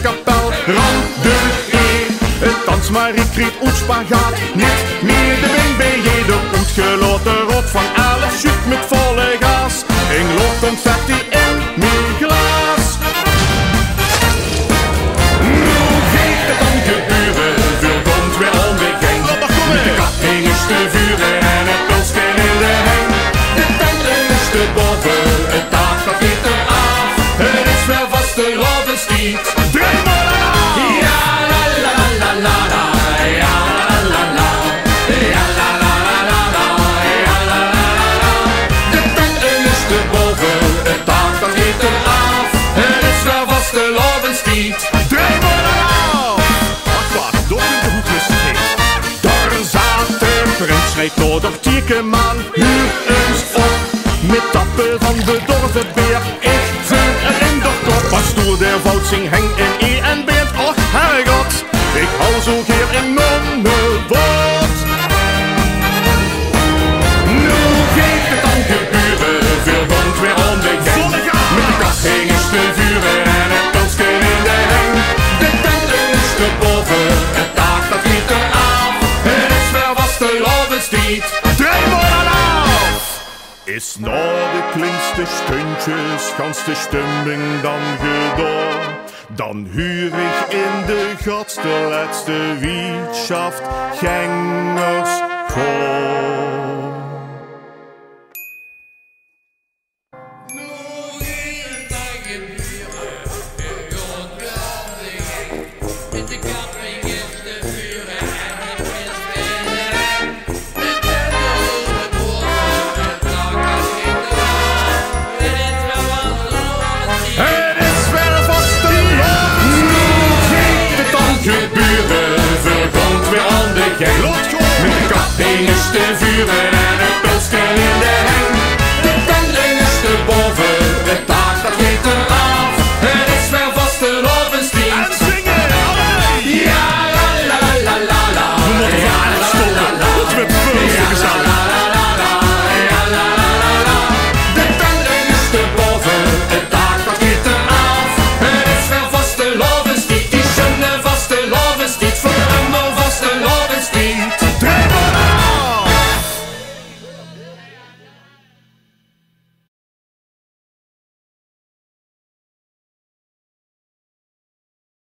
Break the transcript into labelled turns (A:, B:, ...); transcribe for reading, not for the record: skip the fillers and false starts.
A: kapel, randee. Thans maar ik kreeg uit spagaat, niet meer de wing bij-ee, de uitgeloten Road van Ellef, Joep met volle gas. Ik loop confetti in mijn glas. Nu geet het dan gebuure, veel gónt weer om de gang. Met de kappingen te vuren en het pulsken in de heng. De tenten is te boven, het taak gaat niet eraf. Het is wel vast de Rovenstiet. Drei maar aan! Jalalalalalalala, jalalalala, jalalalalalalala, jalalalala. De tenten is te boven, het taak gaat niet eraf. Het is wel vast de Rovenstiet. Drei maar aan! Ach wat, door in de hoek is het heet. Daar zat de prins, rijdt door de tiekenman. Huur eens op, met tappen van de dorve beer. In de kop, pastoor der voutsing heng in E en beent, och herregod, ik hou zo keer in nón-de-djü. Nu geeft het dan gebuure, veel gónt weer om de gang. Met de kappingen te vuren en het pulsken in de heng. De tenten is te boven, het taak dat niet eraf. Het is wel vast de Rovenstiet. Drei maar af! Is nou de kleinste stuntjes, gans de stemming dan gedaan. Dan huur ik in de gat de laatste wietschaft, gangers,